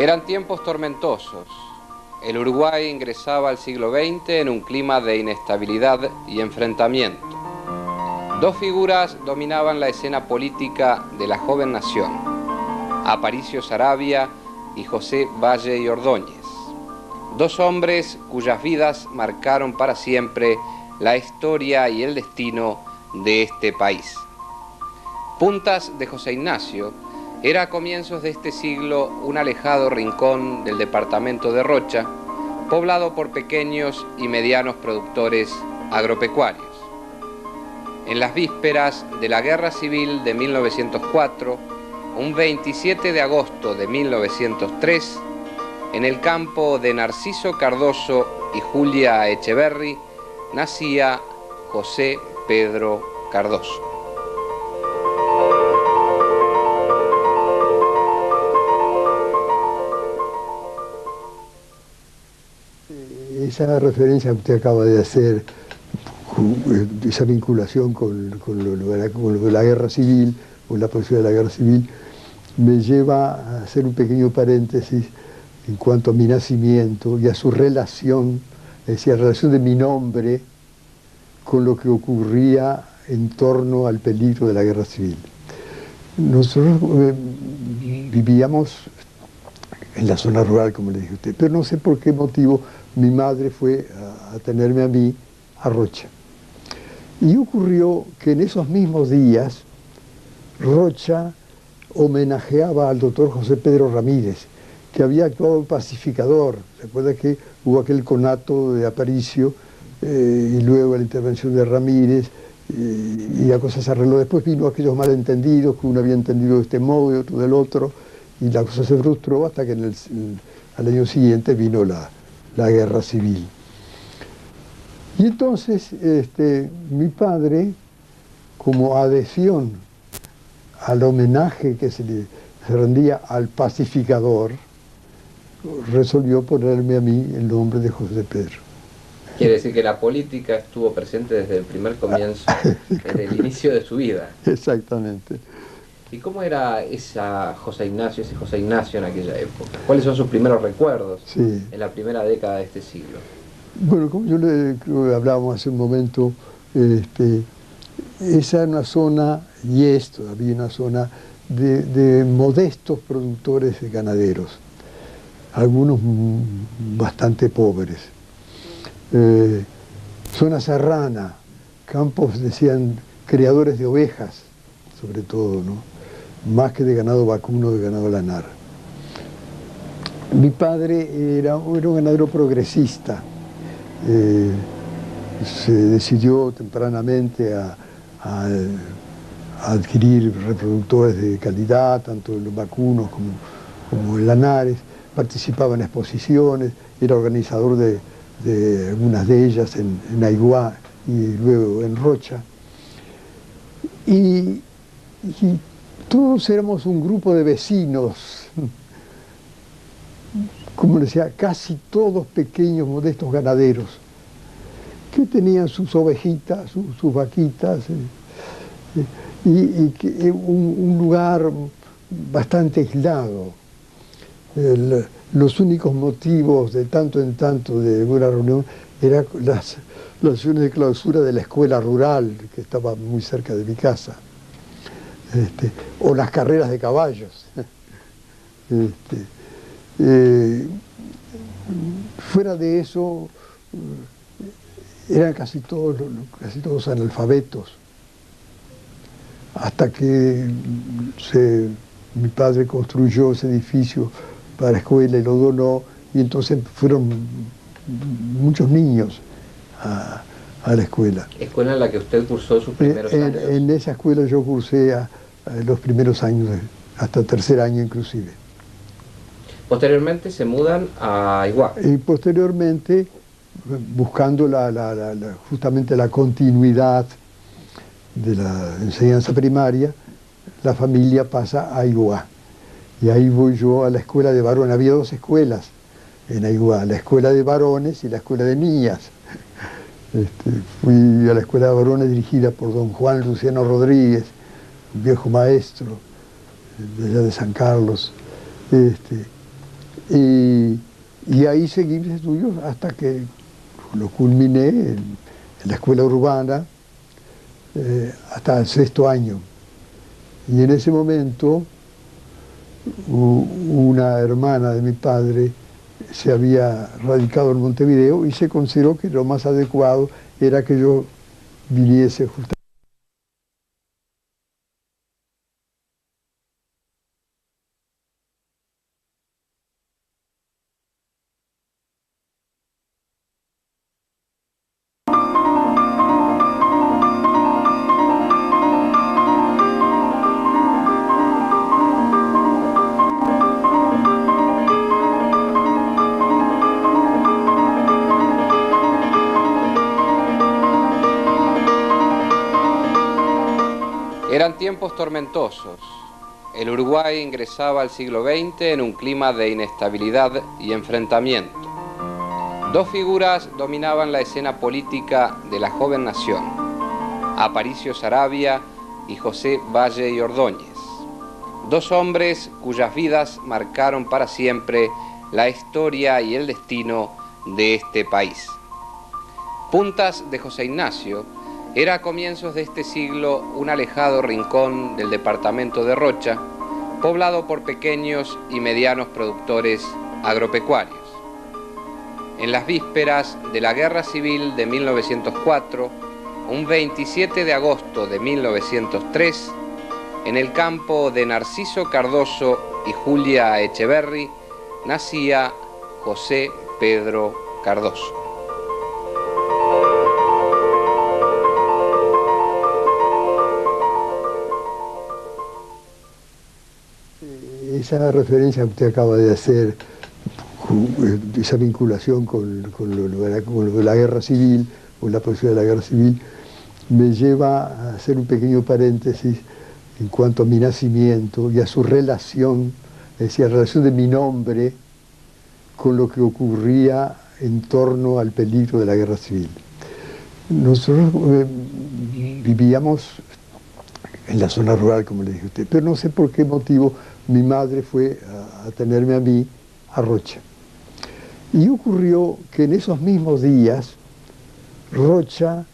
Eran tiempos tormentosos. El Uruguay ingresaba al siglo XX en un clima de inestabilidad y enfrentamiento. Dos figuras dominaban la escena política de la joven nación: Aparicio Saravia y José Valle y Ordóñez. Dos hombres cuyas vidas marcaron para siempre la historia y el destino de este país. Puntas de José Ignacio era a comienzos de este siglo un alejado rincón del departamento de Rocha, poblado por pequeños y medianos productores agropecuarios. En las vísperas de la Guerra Civil de 1904, un 27 de agosto de 1903, en el campo de Narciso Cardoso y Julia Echeverri, nacía José Pedro Cardoso. Esa referencia que usted acaba de hacer, esa vinculación con lo de la guerra civil, con la posibilidad de la guerra civil, me lleva a hacer un pequeño paréntesis en cuanto a mi nacimiento y a su relación, es decir, la relación de mi nombre con lo que ocurría en torno al peligro de la guerra civil. Nosotros vivíamos en la zona rural, como le dije a usted, pero no sé por qué motivo mi madre fue a tenerme a mí a Rocha. Y ocurrió que en esos mismos días Rocha homenajeaba al doctor José Pedro Ramírez, que había actuado pacificador. ¿Se acuerda que hubo aquel conato de Aparicio y luego la intervención de Ramírez y la cosa se arregló? Después vino aquellos malentendidos, que uno había entendido de este modo y otro del otro, y la cosa se frustró hasta que al año siguiente vino la guerra civil. Y entonces mi padre, como adhesión al homenaje que se rendía al pacificador, resolvió ponerme a mí el nombre de José Pedro. Quiere decir que la política estuvo presente desde el primer comienzo, desde el inicio de su vida. Exactamente. ¿Y cómo era ese José Ignacio en aquella época? ¿Cuáles son sus primeros recuerdos en la primera década de este siglo? Bueno, como yo creo que hablábamos hace un momento, esa era una zona, y es todavía una zona, de modestos productores ganaderos, algunos bastante pobres. Zona serrana, campos, decían, criadores de ovejas, sobre todo, ¿no? Más que de ganado vacuno, de ganado lanar. Mi padre era un ganadero progresista. Se decidió tempranamente a adquirir reproductores de calidad, tanto en los vacunos como en lanares. Participaba en exposiciones, era organizador de algunas de ellas en Aiguá y luego en Rocha. Y todos éramos un grupo de vecinos, como decía, casi todos pequeños, modestos ganaderos, que tenían sus ovejitas, sus vaquitas, y que un lugar bastante aislado. Los únicos motivos de tanto en tanto de una reunión eran las sesiones de clausura de la escuela rural, que estaba muy cerca de mi casa, o las carreras de caballos. Fuera de eso, eran casi todos analfabetos, hasta que mi padre construyó ese edificio para la escuela y lo donó, y entonces fueron muchos niños a la escuela. ¿Escuela en la que usted cursó sus primeros años? En esa escuela yo cursé los primeros años, hasta tercer año inclusive. Posteriormente se mudan a Aiguá. Y posteriormente, buscando justamente la continuidad de la enseñanza primaria, la familia pasa a Aiguá. Y ahí voy yo a la escuela de varones. Había dos escuelas en Aiguá, la escuela de varones y la escuela de niñas. Fui a la escuela de varones dirigida por don Juan Luciano Rodríguez, un viejo maestro de allá de San Carlos. Y ahí seguí mis estudios hasta que lo culminé en la escuela urbana hasta el 6.º año. Y en ese momento una hermana de mi padre se había radicado en Montevideo y se consideró que lo más adecuado era que yo viniese justamente. Eran tiempos tormentosos. El Uruguay ingresaba al siglo XX en un clima de inestabilidad y enfrentamiento. Dos figuras dominaban la escena política de la joven nación: Aparicio Saravia y José Valle y Ordóñez. Dos hombres cuyas vidas marcaron para siempre la historia y el destino de este país. Puntas de José Ignacio era a comienzos de este siglo un alejado rincón del departamento de Rocha, poblado por pequeños y medianos productores agropecuarios. En las vísperas de la Guerra Civil de 1904, un 27 de agosto de 1903, en el campo de Narciso Cardoso y Julia Echeverri, nacía José Pedro Cardoso. Esa referencia que usted acaba de hacer, esa vinculación con lo de la guerra civil, con la posibilidad de la guerra civil, me lleva a hacer un pequeño paréntesis en cuanto a mi nacimiento y a su relación, es decir, la relación de mi nombre con lo que ocurría en torno al peligro de la guerra civil. Nosotros vivíamos en la zona rural, como le dije a usted, pero no sé por qué motivo mi madre fue a tenerme a mí a Rocha. Y ocurrió que en esos mismos días Rocha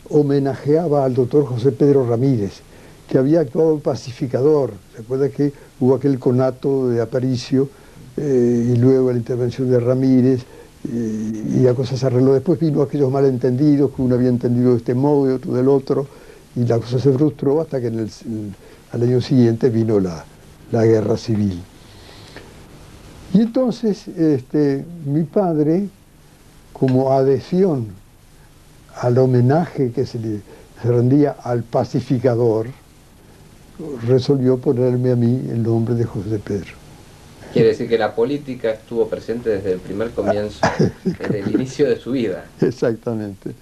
homenajeaba al doctor José Pedro Ramírez, que había actuado pacificador. ¿Se acuerda que hubo aquel conato de Aparicio y luego la intervención de Ramírez y la cosa se arregló? Después vino aquellos malentendidos, que uno había entendido de este modo y otro del otro, y la cosa se frustró hasta que al año siguiente vino la guerra civil. Y entonces mi padre, como adhesión al homenaje que se rendía al pacificador, resolvió ponerme a mí el nombre de José Pedro. Quiere decir que la política estuvo presente desde el primer comienzo, desde el inicio de su vida. Exactamente.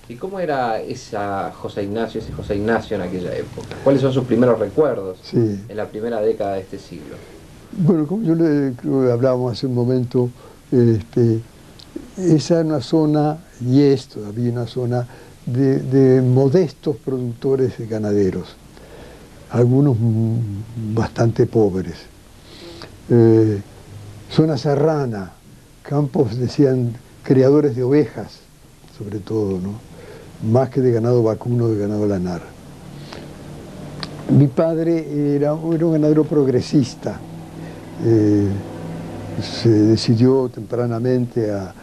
¿Y cómo era ese José Ignacio en aquella época? ¿Cuáles son sus primeros recuerdos en la primera década de este siglo? Bueno, como yo creo que hablábamos hace un momento, esa era una zona, y es todavía una zona, de modestos productores ganaderos, algunos bastante pobres. Zona serrana, campos, decían, criadores de ovejas, sobre todo, ¿no? Más que de ganado vacuno, de ganado lanar. Mi padre era un ganadero progresista. Se decidió tempranamente a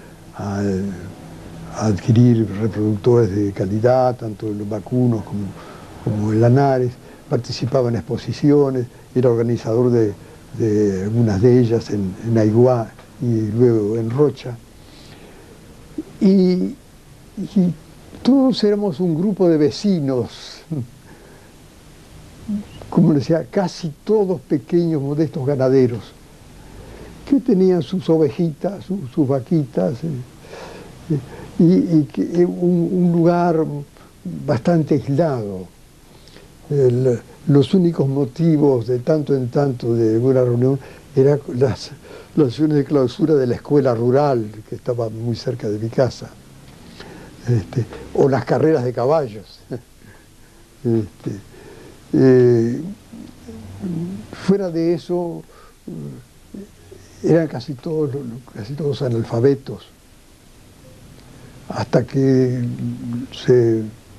adquirir reproductores de calidad, tanto en los vacunos como en lanares. Participaba en exposiciones, era organizador de algunas de ellas en Aiguá y luego en Rocha. Y todos éramos un grupo de vecinos, como decía, casi todos pequeños, modestos ganaderos, que tenían sus ovejitas, sus vaquitas, y un lugar bastante aislado. Los únicos motivos de tanto en tanto de alguna reunión eran las sesiones de clausura de la escuela rural, que estaba muy cerca de mi casa, o las carreras de caballos. Fuera de eso, eran casi todos analfabetos, hasta que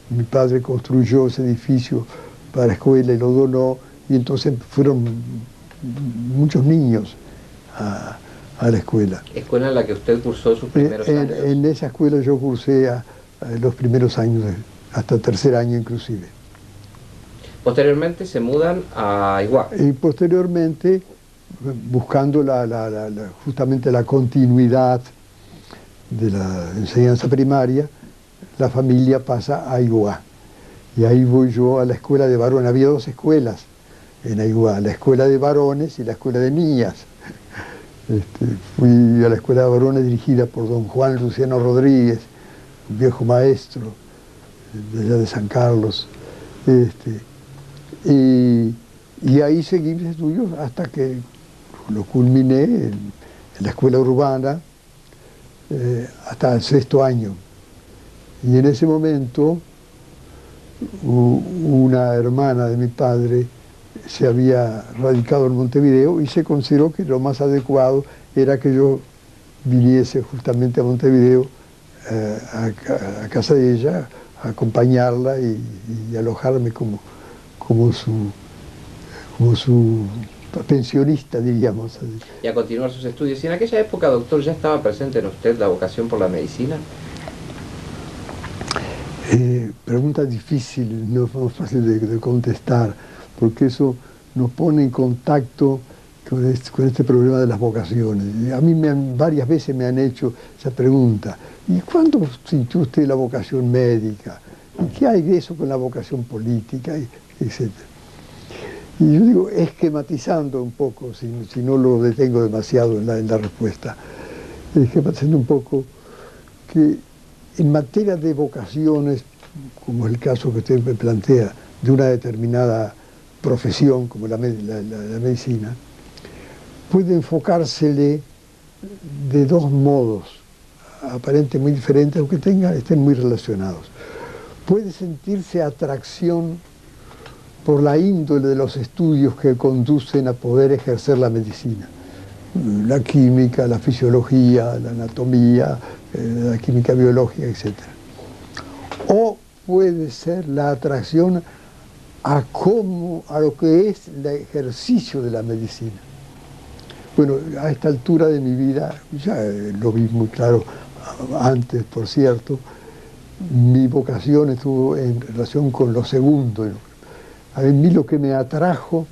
mi padre construyó ese edificio para la escuela y lo donó, y entonces fueron muchos niños a la escuela. ¿Escuela en la que usted cursó sus primeros años? En esa escuela yo cursé los primeros años, hasta el tercer año inclusive. Posteriormente se mudan a Aiguá. Y posteriormente, buscando justamente la continuidad de la enseñanza primaria, la familia pasa a Aiguá. Y ahí voy yo a la escuela de varones. Había dos escuelas en Aiguá, la escuela de varones y la escuela de niñas. Fui a la escuela de varones dirigida por don Juan Luciano Rodríguez, un viejo maestro de allá de San Carlos. Y ahí seguí mis estudios hasta que lo culminé en la escuela urbana hasta el sexto año. Y en ese momento una hermana de mi padre se había radicado en Montevideo y se consideró que lo más adecuado era que yo viniese justamente a Montevideo a casa de ella, a acompañarla y alojarme como su pensionista, diríamos. Y a continuar sus estudios. ¿Y en aquella época, doctor, ya estaba presente en usted la vocación por la medicina? Pregunta difícil, no es fácil de contestar, porque eso nos pone en contacto con este problema de las vocaciones. A mí varias veces me han hecho esa pregunta: ¿y cuándo sintió usted la vocación médica? ¿Y qué hay de eso con la vocación política? Etcétera. Y yo digo, esquematizando un poco, si no lo detengo demasiado en la respuesta, esquematizando un poco, que en materia de vocaciones, como es el caso que usted me plantea, de una determinada profesión como la medicina, puede enfocársele de dos modos, aparentemente muy diferentes, aunque estén muy relacionados. Puede sentirse atracción por la índole de los estudios que conducen a poder ejercer la medicina. La química, la fisiología, la anatomía, la química biológica, etc. O puede ser la atracción a lo que es el ejercicio de la medicina. Bueno, a esta altura de mi vida, ya lo vi muy claro antes, por cierto, mi vocación estuvo en relación con lo segundo. A mí lo que me atrajo,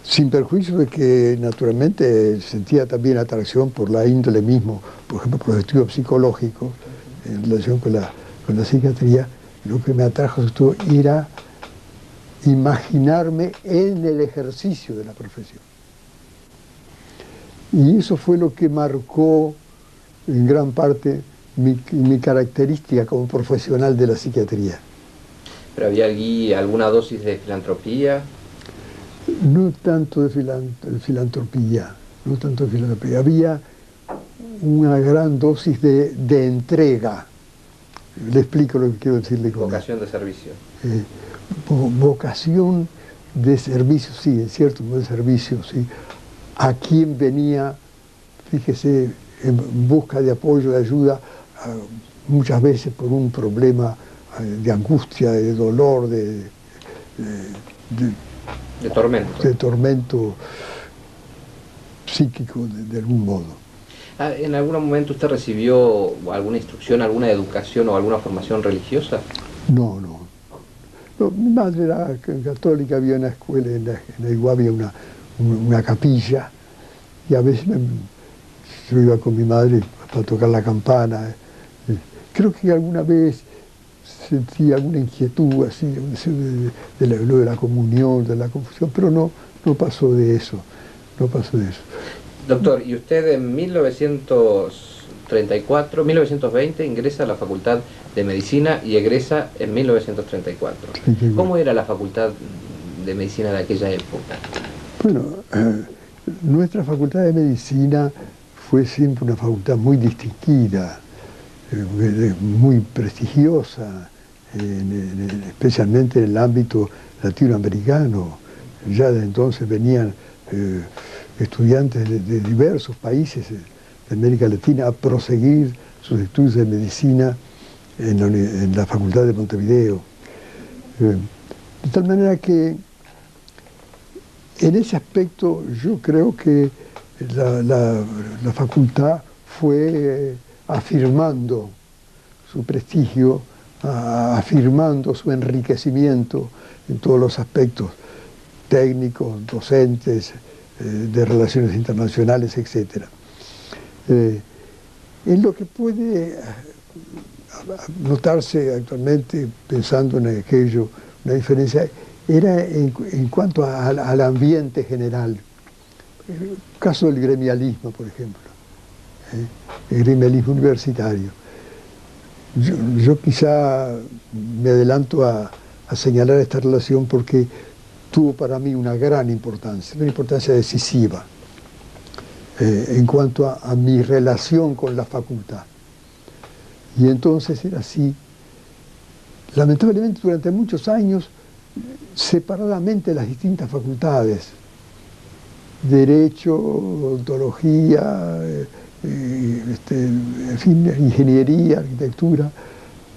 sin perjuicio de que naturalmente sentía también atracción por la índole mismo, por ejemplo por los estudios psicológicos en relación con la psiquiatría, lo que me atrajo era imaginarme en el ejercicio de la profesión. Y eso fue lo que marcó en gran parte mi característica como profesional de la psiquiatría. ¿Pero había alguna dosis de filantropía? No tanto de filantropía, había una gran dosis de entrega. Le explico lo que quiero decirle con vocación de servicio. Vocación de servicio, sí, en cierto modo de servicio, sí. A quien venía, fíjese, en busca de apoyo, de ayuda, muchas veces por un problema de angustia, de dolor, de tormento psíquico de algún modo. ¿En algún momento usted recibió alguna instrucción, alguna educación o alguna formación religiosa? No, mi madre era católica, había una escuela, en Aiguá había una capilla, y a veces yo iba con mi madre para tocar la campana. Creo que alguna vez sentí alguna inquietud así de la comunión, de la confusión, pero no pasó de eso. Doctor, y usted en 1920 ingresa a la Facultad de Medicina y egresa en 1934. ¿Cómo era la Facultad de Medicina de aquella época? Bueno, nuestra Facultad de Medicina fue siempre una facultad muy distinguida, muy prestigiosa, especialmente en el ámbito latinoamericano. Ya de entonces venían estudiantes de diversos países de América Latina a proseguir sus estudios de medicina en la Facultad de Montevideo. De tal manera que en ese aspecto yo creo que la facultad fue afirmando su prestigio, afirmando su enriquecimiento en todos los aspectos técnicos, docentes, de relaciones internacionales, etc. En lo que puede notarse actualmente, pensando en aquello, una diferencia, era en cuanto al ambiente general. El caso del gremialismo, por ejemplo, el gremialismo universitario. Yo quizá me adelanto a señalar esta relación porque tuvo para mí una importancia decisiva en cuanto a mi relación con la facultad. Y entonces era así. Lamentablemente durante muchos años, separadamente las distintas facultades, Derecho, Odontología, en fin, Ingeniería, Arquitectura,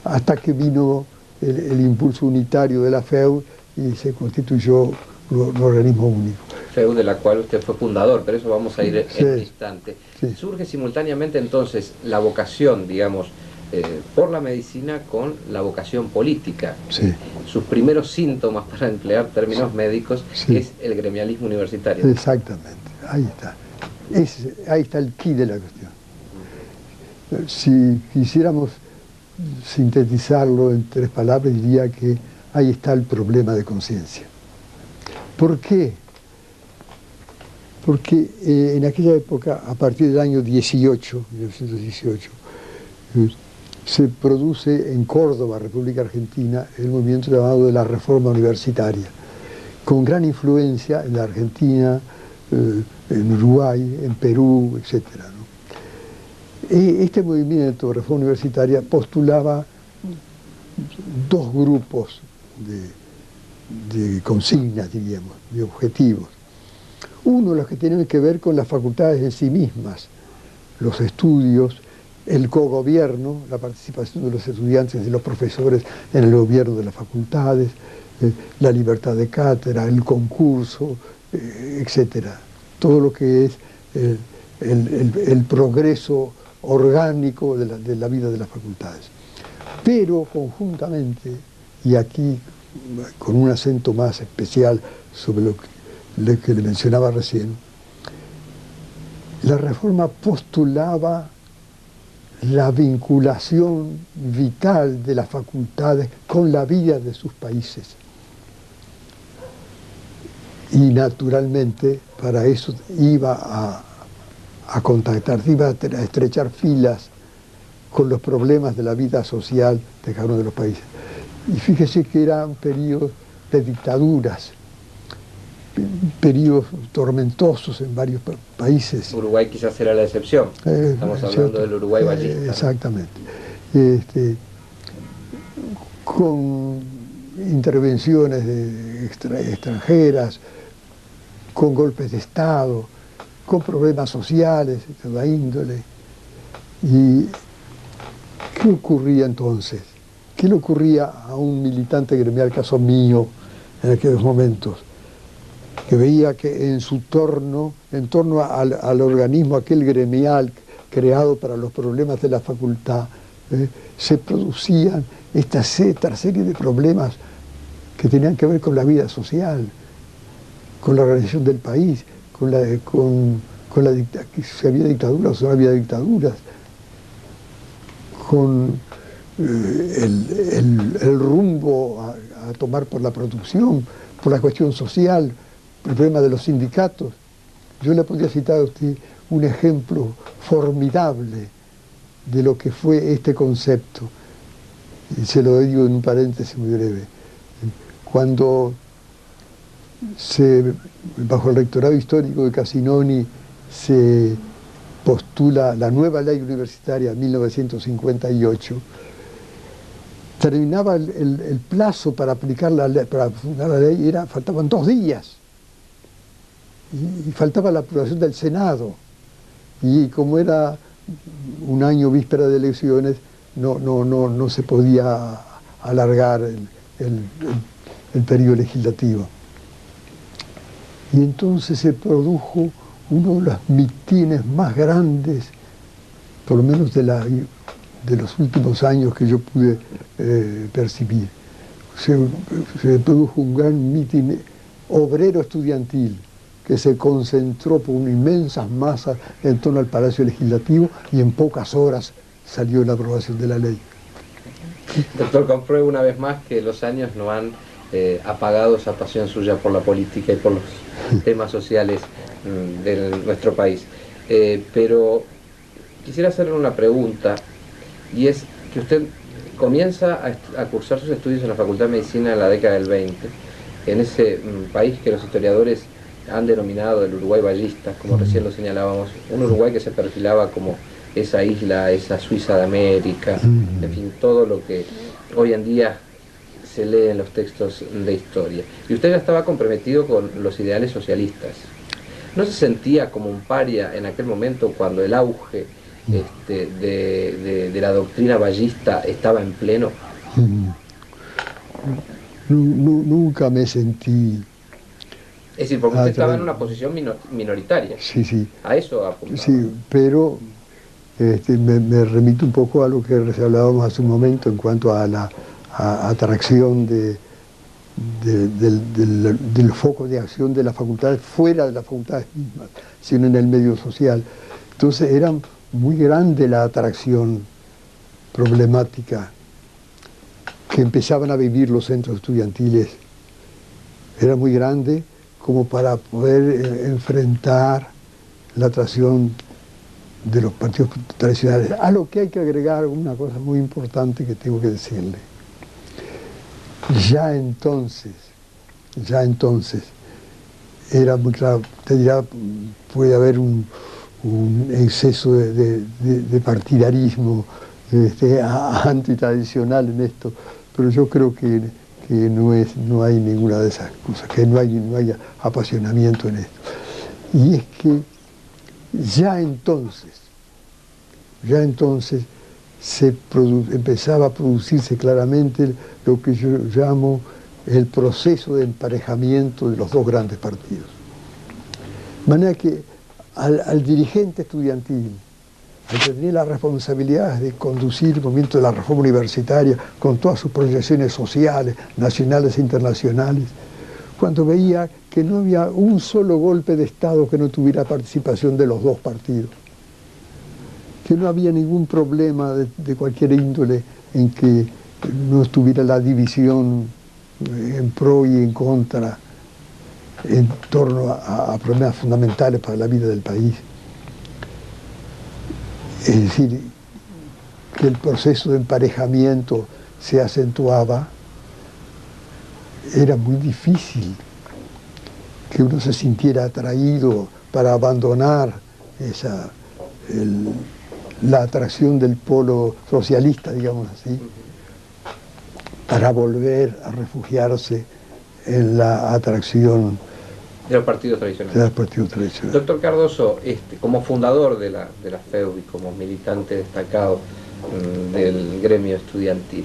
hasta que vino el impulso unitario de la FEU y se constituyó un organismo único. FEU, de la cual usted fue fundador, pero eso vamos a ir en un instante. Sí. Surge simultáneamente entonces la vocación, digamos, por la medicina con la vocación política. Sí. Sus primeros síntomas, para emplear términos médicos, sí, es el gremialismo universitario. Exactamente, ahí está. Ahí está el quid de la cuestión. Si quisiéramos sintetizarlo en 3 palabras, diría que ahí está el problema de conciencia. ¿Por qué? Porque en aquella época, a partir del año 1918, se produce en Córdoba, República Argentina, el movimiento llamado de la Reforma Universitaria, con gran influencia en la Argentina, en Uruguay, en Perú, etc. Este movimiento de Reforma Universitaria postulaba 2 grupos de consignas, diríamos, de objetivos. Uno, los que tienen que ver con las facultades en sí mismas, los estudios, el cogobierno, la participación de los estudiantes y de los profesores en el gobierno de las facultades, la libertad de cátedra, el concurso, etc. Todo lo que es el progreso orgánico de la vida de las facultades. Pero conjuntamente, y aquí con un acento más especial sobre lo que le mencionaba recién, la reforma postulaba la vinculación vital de las facultades con la vida de sus países. Y naturalmente para eso iba a contactar, iba a estrechar filas con los problemas de la vida social de cada uno de los países. Y fíjese que eran periodos de dictaduras, periodos tormentosos en varios países. Uruguay quizás era la excepción. Estamos hablando del Uruguay ballista. Exactamente. Con intervenciones extranjeras, con golpes de Estado, con problemas sociales de toda índole. ¿Y qué ocurría entonces? ¿Qué le ocurría a un militante gremial, caso mío, en aquellos momentos? Que veía que en torno al organismo aquel gremial creado para los problemas de la facultad, se producían esta serie de problemas que tenían que ver con la vida social, con la organización del país, si había dictaduras o no había dictaduras, con el rumbo a tomar por la producción, por la cuestión social, el problema de los sindicatos. Yo le podría citar a usted un ejemplo formidable de lo que fue este concepto. Y se lo digo en un paréntesis muy breve. Cuando bajo el rectorado histórico de Casinoni se postula la nueva ley universitaria 1958, terminaba el plazo para aplicar para fundar la ley, faltaban 2 días. y faltaba la aprobación del Senado. Y como era un año víspera de elecciones, no se podía alargar el periodo legislativo. Y entonces se produjo uno de los mitines más grandes, por lo menos de los últimos años que yo pude percibir. Se produjo un gran mitin obrero estudiantil que se concentró por inmensas masas en torno al Palacio Legislativo y en pocas horas salió la aprobación de la ley. Doctor, compruebo una vez más que los años no han apagado esa pasión suya por la política y por los temas sociales de nuestro país. Pero quisiera hacerle una pregunta, y es que usted comienza a cursar sus estudios en la Facultad de Medicina en la década del 20, en ese país que los historiadores han denominado el Uruguay ballista, como recién lo señalábamos, un Uruguay que se perfilaba como esa isla, esa Suiza de América, en fin, todo lo que hoy en día se lee en los textos de historia. Y usted ya estaba comprometido con los ideales socialistas. ¿No se sentía como un paria en aquel momento cuando el auge de la doctrina ballista estaba en pleno? Nunca me sentí... Es decir, porque usted estaba en una posición minoritaria. Sí, sí. A eso apuntaba. Sí, pero me remito un poco a lo que hablábamos hace un momento en cuanto a la atracción del foco de acción de las facultades, fuera de las facultades mismas, sino en el medio social. Entonces era muy grande la atracción problemática que empezaban a vivir los centros estudiantiles. Era muy grande como para poder enfrentar la atracción de los partidos tradicionales. A lo que hay que agregar una cosa muy importante que tengo que decirle. Ya entonces, era muy claro, te dirá, puede haber un exceso de partidarismo antitradicional en esto, pero yo creo que no hay ninguna de esas cosas, que no hay apasionamiento en esto. Y es que ya entonces empezaba a producirse claramente lo que yo llamo el proceso de emparejamiento de los dos grandes partidos. De manera que al dirigente estudiantil, al que tenía la responsabilidad de conducir el movimiento de la reforma universitaria con todas sus proyecciones sociales, nacionales e internacionales, cuando veía que no había un solo golpe de Estado que no tuviera participación de los dos partidos, que no había ningún problema de cualquier índole en que no estuviera la división en pro y en contra en torno a problemas fundamentales para la vida del país. Es decir, que el proceso de emparejamiento se acentuaba, era muy difícil que uno se sintiera atraído para abandonar la atracción del polo socialista, digamos así, para volver a refugiarse en la atracción de los partidos tradicionales. Doctor Cardoso, como fundador de la FEUB y como militante destacado del gremio estudiantil,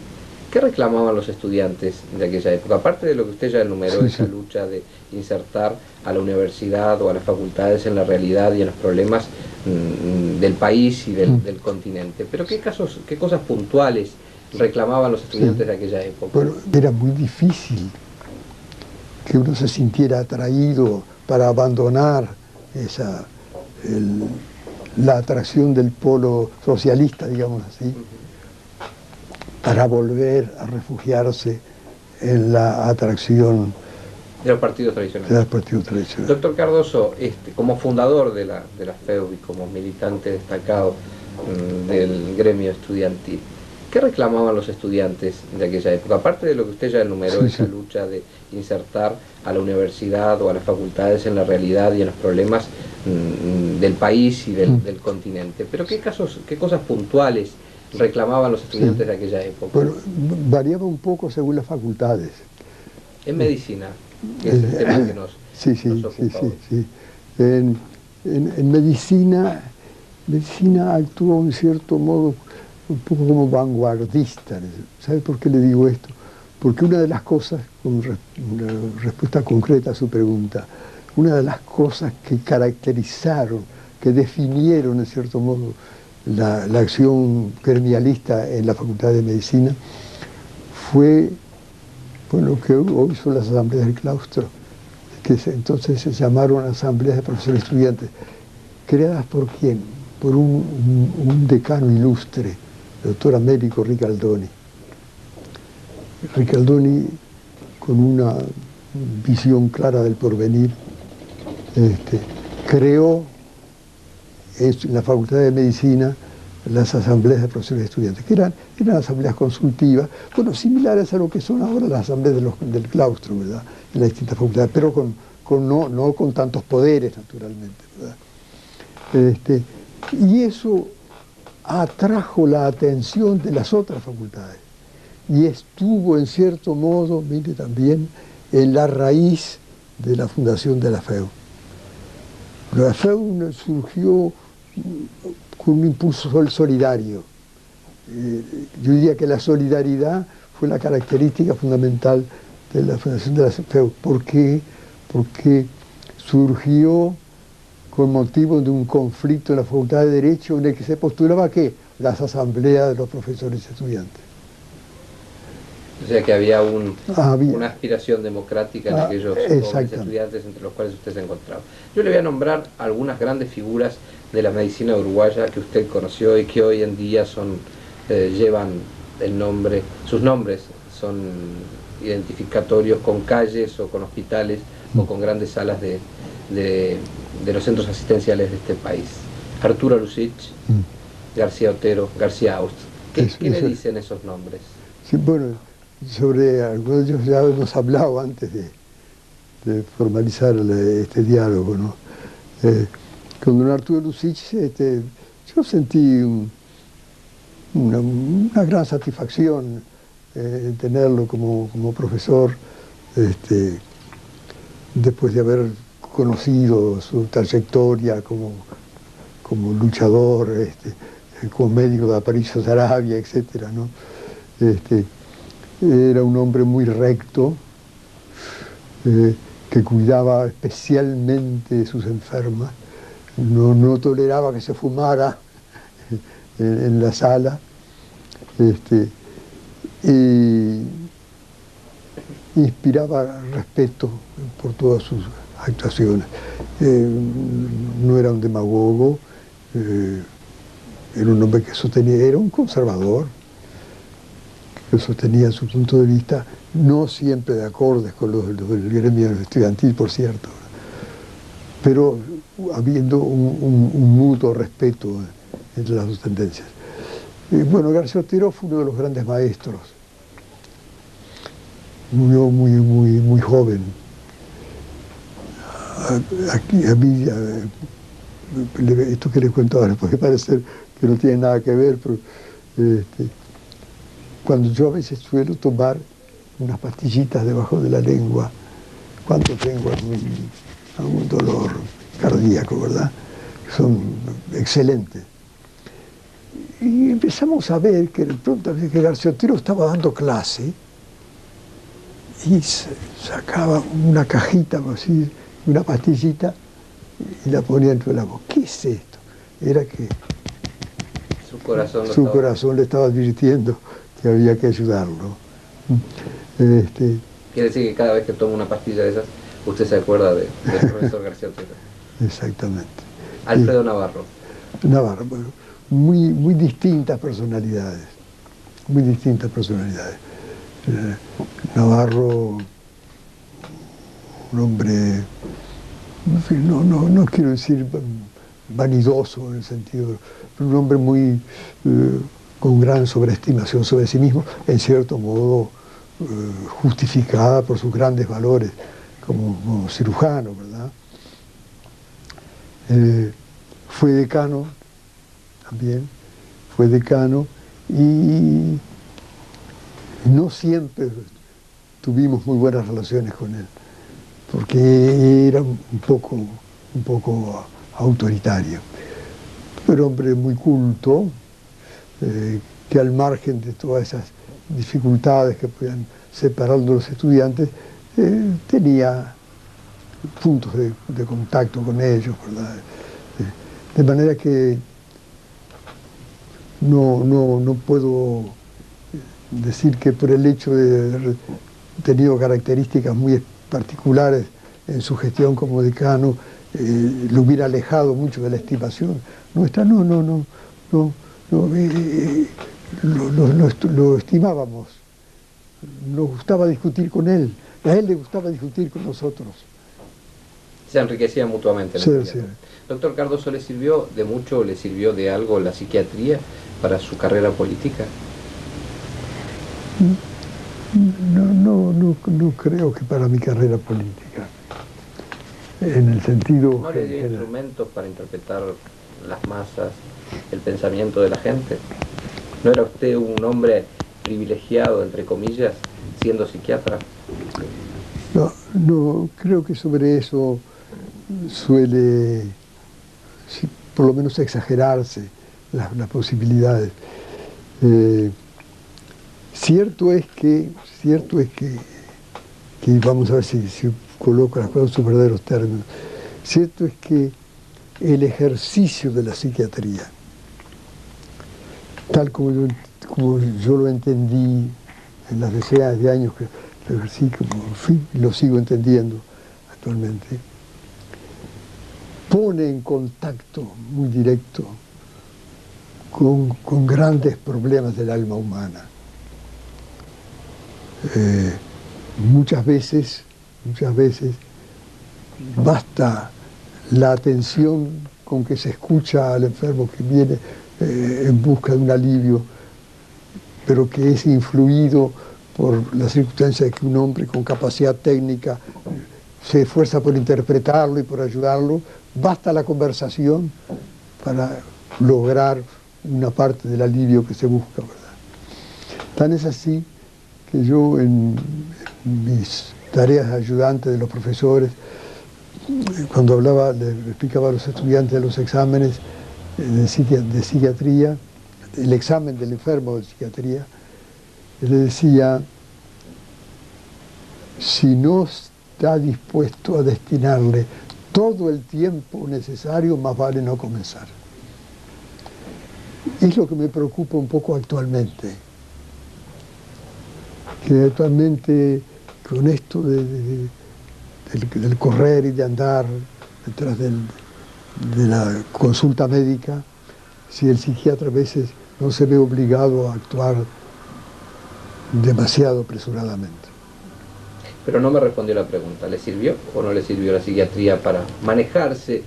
¿qué reclamaban los estudiantes de aquella época? Aparte de lo que usted ya enumeró, esa lucha de insertar a la universidad o a las facultades en la realidad y en los problemas del país y del continente. Pero ¿qué cosas puntuales reclamaban los estudiantes de aquella época? Bueno, era muy difícil que uno se sintiera atraído para abandonar la atracción del polo socialista, digamos así, para volver a refugiarse en la atracción de los partidos tradicionales. Doctor Cardoso, como fundador de la FEUB y como militante destacado del gremio estudiantil, ¿qué reclamaban los estudiantes de aquella época? Aparte de lo que usted ya enumeró, esa lucha de insertar a la universidad o a las facultades en la realidad y en los problemas del país y del continente. Pero ¿qué cosas puntuales reclamaban los estudiantes de aquella época? Bueno, variaba un poco según las facultades. En medicina, que es el tema que nos ocupa hoy. En medicina actuó en cierto modo un poco como vanguardista. ¿Sabe por qué le digo esto? Porque una de las cosas, con una respuesta concreta a su pregunta, una de las cosas que caracterizaron, que definieron en cierto modo la acción gremialista en la Facultad de Medicina fue lo que hoy son las asambleas del claustro, que entonces se llamaron asambleas de profesores estudiantes. ¿Creadas por quién? Por un decano ilustre, el doctor Américo Ricaldoni. Ricaldoni, con una visión clara del porvenir, creó en la Facultad de Medicina las asambleas de profesores estudiantes, que eran asambleas consultivas, bueno, similares a lo que son ahora las asambleas del claustro, ¿verdad?, en las distintas facultades, pero no con tantos poderes, naturalmente, ¿verdad? Y eso atrajo la atención de las otras facultades y estuvo en cierto modo, mire, también en la raíz de la fundación de la FEU. La FEU surgió con un impulso solidario. Yo diría que la solidaridad fue la característica fundamental de la fundación de la FEU. ¿Por qué? Porque surgió con motivo de un conflicto en la Facultad de Derecho en el que se postulaba que las asambleas de los profesores estudiantes. O sea que había una aspiración democrática en aquellos jóvenes estudiantes entre los cuales usted se encontraba. Yo le voy a nombrar algunas grandes figuras de la medicina uruguaya que usted conoció y que hoy en día llevan el nombre, sus nombres son identificatorios con calles o con hospitales o con grandes salas de los centros asistenciales de este país. Arturo Lucich, García Otero, García Aust. ¿Qué le dicen esos nombres? Sí, bueno, sobre algunos de ellos ya hemos hablado antes de formalizar este diálogo, ¿no? Con don Arturo Lucich yo sentí una gran satisfacción en tenerlo como profesor, después de haber conocido su trayectoria como luchador, como médico de Aparicio Saravia, etc., ¿no? Era un hombre muy recto, que cuidaba especialmente de sus enfermas, no toleraba que se fumara en la sala, y inspiraba respeto por todas sus actuaciones. No era un demagogo, era un hombre que era un conservador, que sostenía su punto de vista, no siempre de acordes con los del gremio estudiantil, por cierto, pero habiendo un mutuo respeto entre las dos tendencias. Bueno, García Otero fue uno de los grandes maestros. Murió muy joven. A mí, esto que les cuento ahora puede parecer que no tiene nada que ver, pero cuando yo a veces suelo tomar unas pastillitas debajo de la lengua, cuando tengo algún dolor cardíaco, ¿verdad? Son excelentes. Y empezamos a ver que de pronto que García Otero estaba dando clase y sacaba una cajita así, una pastillita, y la ponía dentro de la boca. ¿Qué es esto? Era que su corazón le estaba advirtiendo que había que ayudarlo. Quiere decir que cada vez que toma una pastilla de esas, usted se acuerda del profesor García Otero. Exactamente. Alfredo Navarro. Navarro, bueno, muy distintas personalidades, muy distintas personalidades. Navarro, un hombre, en fin, no quiero decir vanidoso en el sentido, pero un hombre con gran sobreestimación sobre sí mismo, en cierto modo justificada por sus grandes valores como cirujano, ¿verdad? Fue decano también, y no siempre tuvimos muy buenas relaciones con él, porque era un poco un poco autoritario. Pero hombre muy culto, que al margen de todas esas dificultades que podían separar de los estudiantes, tenía puntos de contacto con ellos, ¿verdad? De manera que no puedo decir que por el hecho de haber tenido características muy particulares en su gestión como decano, lo hubiera alejado mucho de la estimación nuestra. Lo estimábamos, nos gustaba discutir con él, a él le gustaba discutir con nosotros. Se enriquecían mutuamente. Sí, sí. Doctor Cardoso, ¿le sirvió de mucho, le sirvió de algo la psiquiatría para su carrera política? No creo que para mi carrera política, en el sentido ¿No le dio instrumentos para interpretar las masas, el pensamiento de la gente? ¿No era usted un hombre privilegiado, entre comillas, siendo psiquiatra? No, creo que sobre eso suele, por lo menos, exagerarse las posibilidades. Cierto es que vamos a ver si coloco las cosas en sus verdaderos términos, cierto es que el ejercicio de la psiquiatría, tal como yo lo entendí en las decenas de años que lo ejercí, como en fin, lo sigo entendiendo actualmente, pone en contacto muy directo con grandes problemas del alma humana. Muchas veces basta la atención con que se escucha al enfermo que viene en busca de un alivio, pero que es influido por la circunstancia de que un hombre con capacidad técnica se esfuerza por interpretarlo y por ayudarlo. Basta la conversación para lograr una parte del alivio que se busca, ¿verdad? Tan es así que yo en mis tareas de ayudante de los profesores, cuando hablaba, le explicaba a los estudiantes de los exámenes de psiquiatría, el examen del enfermo de psiquiatría, le decía: si no está dispuesto a destinarle todo el tiempo necesario, más vale no comenzar. Es lo que me preocupa un poco actualmente, que actualmente con esto del correr y de andar detrás de la consulta médica, si el psiquiatra a veces no se ve obligado a actuar demasiado apresuradamente. Pero no me respondió la pregunta. ¿Le sirvió o no le sirvió la psiquiatría para manejarse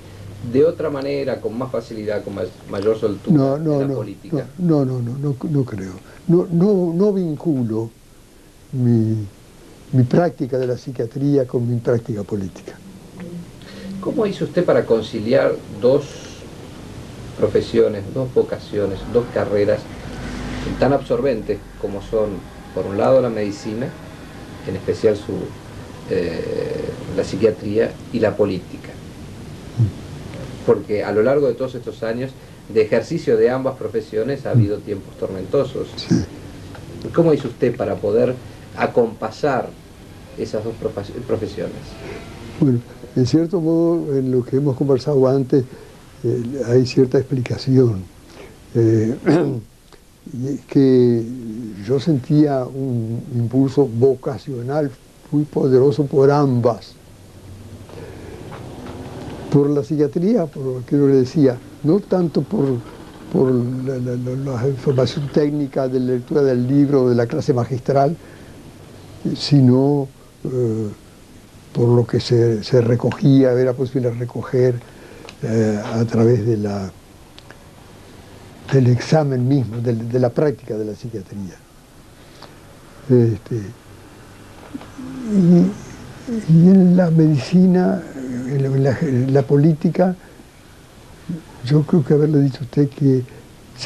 de otra manera, con más facilidad, con mayor soltura en la política? No creo. No vinculo mi práctica de la psiquiatría con mi práctica política. ¿Cómo hizo usted para conciliar dos profesiones, dos vocaciones, dos carreras tan absorbentes como son, por un lado, la medicina, en especial la psiquiatría, y la política? Porque a lo largo de todos estos años de ejercicio de ambas profesiones ha habido tiempos tormentosos. Sí. ¿Cómo hizo usted para poder acompasar esas dos profesiones? Bueno, en cierto modo, en lo que hemos conversado antes, hay cierta explicación. Y es que yo sentía un impulso vocacional muy poderoso por ambas. Por la psiquiatría, por lo que yo le decía, no tanto por la información técnica de la lectura del libro, de la clase magistral, sino por lo que se recogía, era posible recoger a través del examen mismo, de la práctica de la psiquiatría. Y en la medicina, en la política, yo creo que haberle dicho a usted que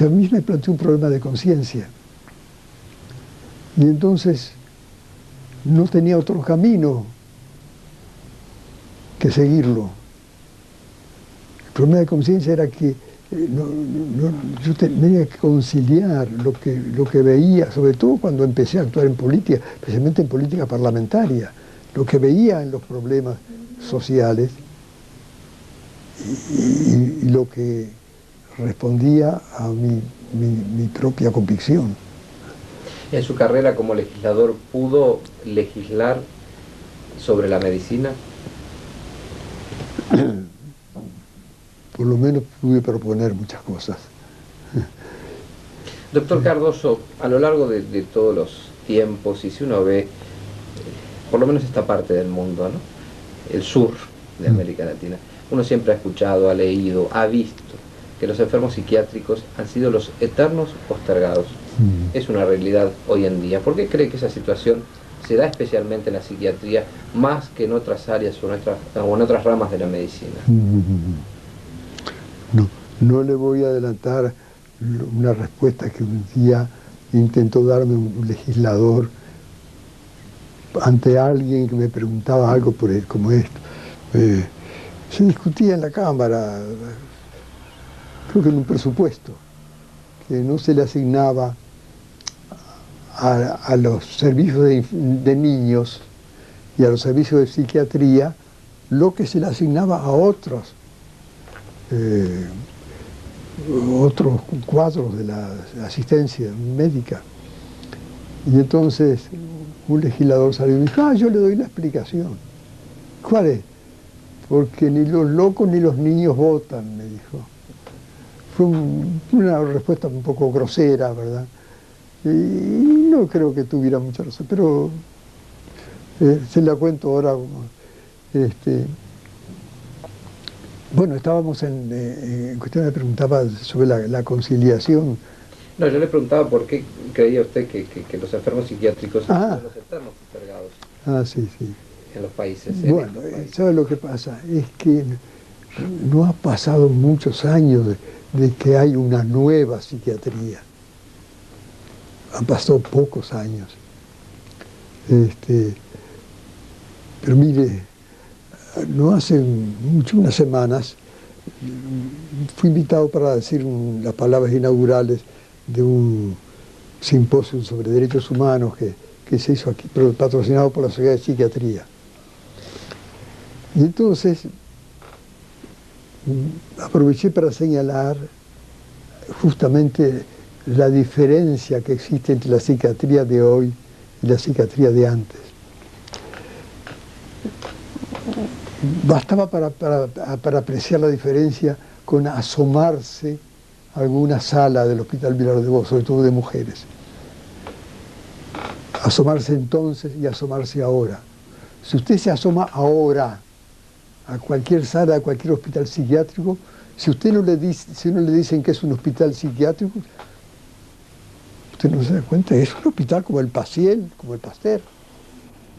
a mí me planteó un problema de conciencia. Y entonces no tenía otro camino que seguirlo. problema de conciencia era que yo tenía que conciliar lo que veía, sobre todo cuando empecé a actuar en política, especialmente en política parlamentaria, lo que veía en los problemas sociales y lo que respondía a mi propia convicción. ¿En su carrera como legislador pudo legislar sobre la medicina? Por lo menos pude proponer muchas cosas. Doctor Cardoso, a lo largo de todos los tiempos, y si uno ve, por lo menos esta parte del mundo, ¿no?, el sur de América Latina, uno siempre ha escuchado, ha leído, ha visto que los enfermos psiquiátricos han sido los eternos postergados. Es una realidad hoy en día. ¿Por qué cree que esa situación se da especialmente en la psiquiatría más que en otras áreas o en otras ramas de la medicina? No le voy a adelantar una respuesta que un día intentó darme un legislador ante alguien que me preguntaba algo como esto. Se discutía en la Cámara, creo que en un presupuesto, que no se le asignaba a los servicios de niños y a los servicios de psiquiatría lo que se le asignaba a otros cuadros de la asistencia médica. Y entonces un legislador salió y me dijo: yo le doy la explicación. ¿Cuál es? Porque ni los locos ni los niños votan, me dijo. Fue una respuesta un poco grosera, ¿verdad? Y no creo que tuviera mucha razón, pero se la cuento ahora. Bueno, estábamos en cuestión, me preguntaba sobre la conciliación. No, yo le preguntaba por qué creía usted que los enfermos psiquiátricos son los eternos postergados. Sí. En los países. Bueno, ¿sabe lo que pasa? Es que no ha pasado muchos años de que hay una nueva psiquiatría. Han pasado pocos años. Pero mire, no hace mucho, unas semanas, fui invitado para decir las palabras inaugurales de un simposio sobre derechos humanos que se hizo aquí, patrocinado por la Sociedad de Psiquiatría. Y entonces aproveché para señalar justamente la diferencia que existe entre la psiquiatría de hoy y la psiquiatría de antes. Bastaba para apreciar la diferencia con asomarse a alguna sala del Hospital Vilar de Bo, sobre todo de mujeres. Asomarse entonces y asomarse ahora. Si usted se asoma ahora a cualquier sala, a cualquier hospital psiquiátrico, si no le dicen que es un hospital psiquiátrico, usted no se da cuenta, es un hospital como el Paciel, como el Pasteur.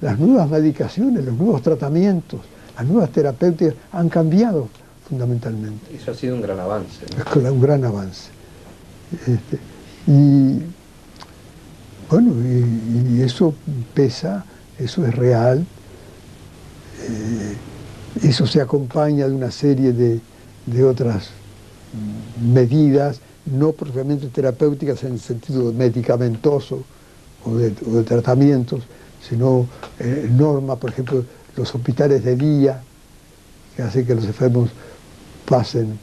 Las nuevas medicaciones, los nuevos tratamientos, las nuevas terapéuticas han cambiado fundamentalmente. Eso ha sido un gran avance, ¿no? Es un gran avance. Y bueno, y eso pesa, eso es real. Eso se acompaña de una serie de otras medidas, no propiamente terapéuticas en el sentido medicamentoso o de tratamientos, sino normas, por ejemplo, los hospitales de día, que hacen que los enfermos pasen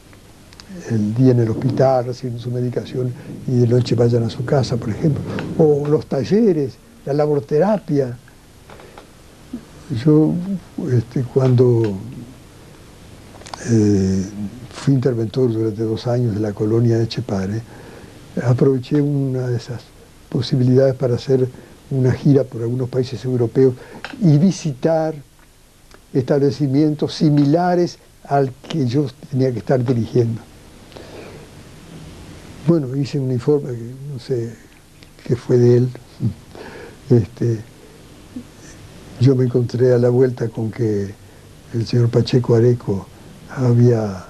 el día en el hospital, reciben su medicación y de noche vayan a su casa, por ejemplo, o los talleres, la laborterapia. Yo, cuando fui interventor durante 2 años de la colonia de Etxepare, aproveché una de esas posibilidades para hacer una gira por algunos países europeos y visitar establecimientos similares al que yo tenía que estar dirigiendo. Bueno, hice un informe que no sé qué fue de él. Yo me encontré a la vuelta con que el señor Pacheco Areco había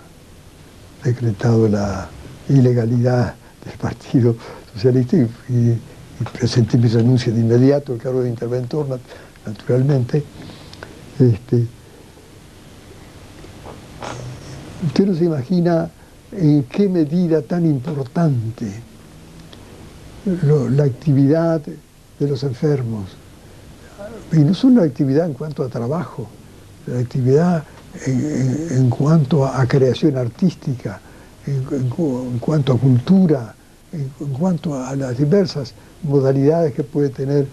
decretado la ilegalidad del Partido Socialista y presenté mi renuncia de inmediato al cargo de interventor, naturalmente. Usted no se imagina en qué medida tan importante la actividad de los enfermos, y no solo la actividad en cuanto a trabajo, la actividad en cuanto a creación artística, en cuanto a cultura, en cuanto a las diversas modalidades que puede tener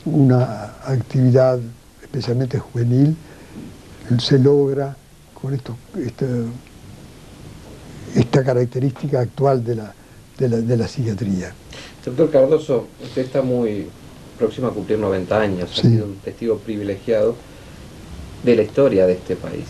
una actividad especialmente juvenil, se logra con esta característica actual de la psiquiatría. Doctor Cardoso, usted está muy próximo a cumplir 90 años, Sí. Ha sido un testigo privilegiado de la historia de este país.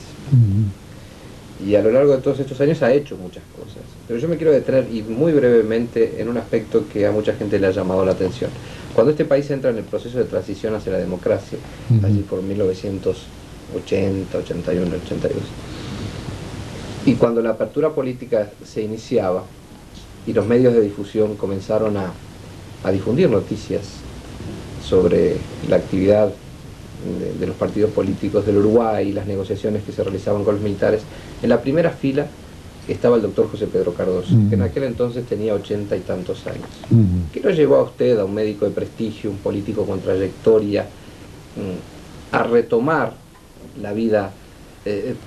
Y a lo largo de todos estos años ha hecho muchas cosas. Pero yo me quiero detener, y muy brevemente, en un aspecto que a mucha gente le ha llamado la atención. Cuando este país entra en el proceso de transición hacia la democracia, allí por 1980, 81, 82, y cuando la apertura política se iniciaba y los medios de difusión comenzaron a difundir noticias sobre la actividad de los partidos políticos del Uruguay y las negociaciones que se realizaban con los militares, en la primera fila estaba el doctor José Pedro Cardoso, que en aquel entonces tenía 80 y tantos años. ¿Qué lo llevó a usted, a un médico de prestigio, un político con trayectoria, a retomar la vida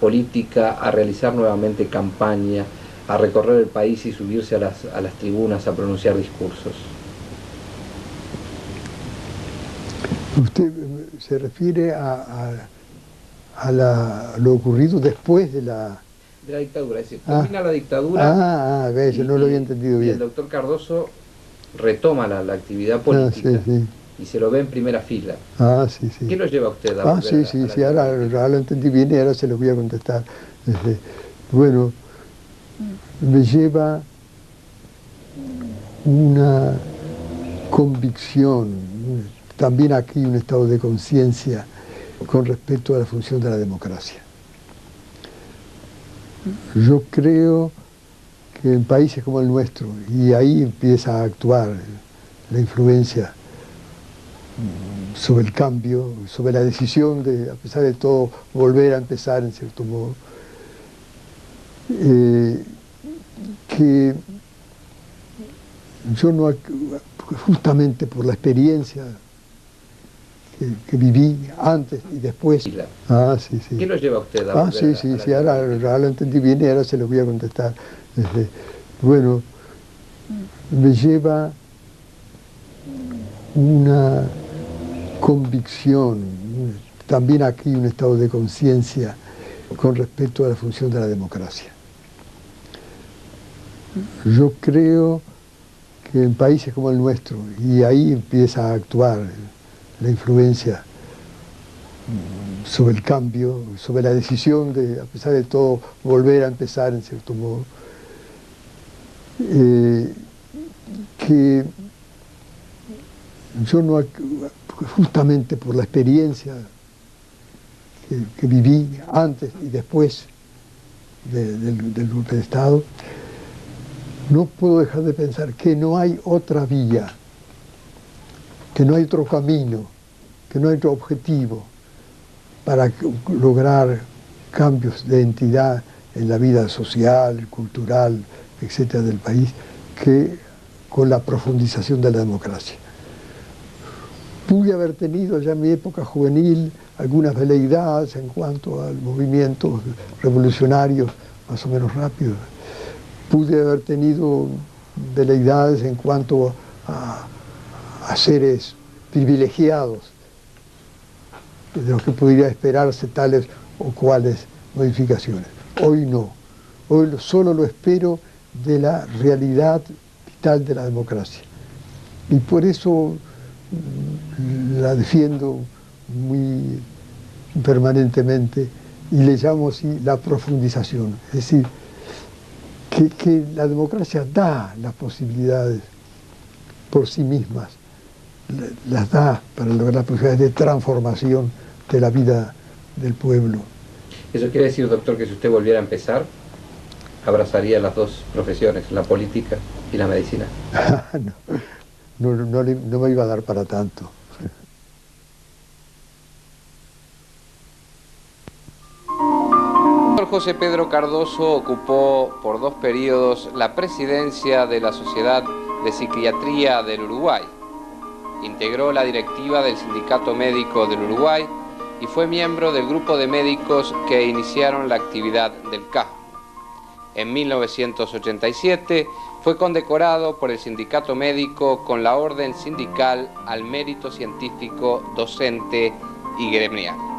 política, a realizar nuevamente campaña, a recorrer el país y subirse a las tribunas a pronunciar discursos? ¿Usted se refiere a lo ocurrido después de la dictadura? Es decir, termina la dictadura. Yo no lo había entendido bien. Y el doctor Cardoso retoma la actividad política, sí. Y se lo ve en primera fila. Sí. ¿Qué lo lleva a usted a volver Sí, ahora lo entendí bien y ahora se lo voy a contestar. Bueno, me lleva una convicción, también aquí un estado de conciencia con respecto a la función de la democracia. Yo creo que en países como el nuestro, y ahí empieza a actuar la influencia sobre el cambio, sobre la decisión de, a pesar de todo, volver a empezar en cierto modo, que yo no, justamente por la experiencia que viví antes y después. Sí. Sí. ¿Qué lo lleva a usted a volver ahora lo entendí bien y ahora se lo voy a contestar. Bueno, me lleva una convicción, también aquí un estado de conciencia con respecto a la función de la democracia. Yo creo que en países como el nuestro, y ahí empieza a actuar la influencia sobre el cambio, sobre la decisión de, a pesar de todo, volver a empezar en cierto modo, que yo no, justamente por la experiencia que viví antes y después del golpe de Estado, no puedo dejar de pensar que no hay otra vía, que no hay otro camino, que no hay otro objetivo para lograr cambios de entidad en la vida social, cultural, etcétera, del país, que con la profundización de la democracia. Pude haber tenido ya en mi época juvenil algunas veleidades en cuanto al movimiento revolucionario más o menos rápido. Pude haber tenido veleidades en cuanto a seres privilegiados, de los que podría esperarse tales o cuales modificaciones. Hoy no. Hoy solo lo espero de la realidad vital de la democracia. Y por eso la defiendo muy permanentemente y le llamo así la profundización. Es decir, que la democracia da las posibilidades por sí mismas, las da para lograr las posibilidades de transformación de la vida del pueblo. ¿Eso quiere decir, doctor, que si usted volviera a empezar, abrazaría las dos profesiones, la política y la medicina? No me iba a dar para tanto. doctor José Pedro Cardoso ocupó por 2 periodos la presidencia de la Sociedad de Psiquiatría del Uruguay. Integró la directiva del Sindicato Médico del Uruguay y fue miembro del grupo de médicos que iniciaron la actividad del CASMO. En 1987 fue condecorado por el Sindicato Médico con la Orden Sindical al Mérito Científico Docente y Gremial.